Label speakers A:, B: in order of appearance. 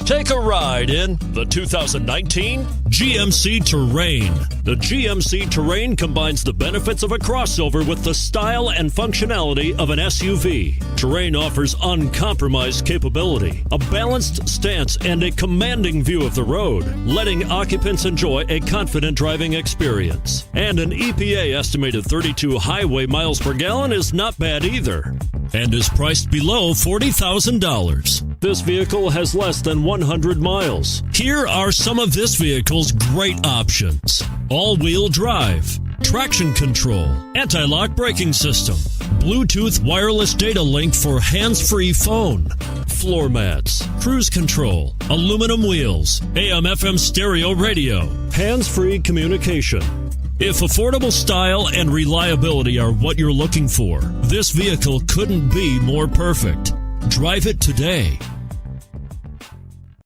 A: Take a ride in the 2019 GMC Terrain. The GMC Terrain combines the benefits of a crossover with the style and functionality of an SUV. Terrain offers uncompromised capability, a balanced stance, and a commanding view of the road, letting occupants enjoy a confident driving experience. And an EPA estimated 32 highway miles per gallon is not bad either, and is priced below $40,000. This vehicle has less than 100 miles. Here are some of this vehicle's great options: all-wheel drive, traction control, anti-lock braking system, Bluetooth wireless data link for hands-free phone, floor mats, cruise control, aluminum wheels, AM/FM stereo radio, hands-free communication. If affordable style and reliability are what you're looking for, this vehicle couldn't be more perfect. Drive it today.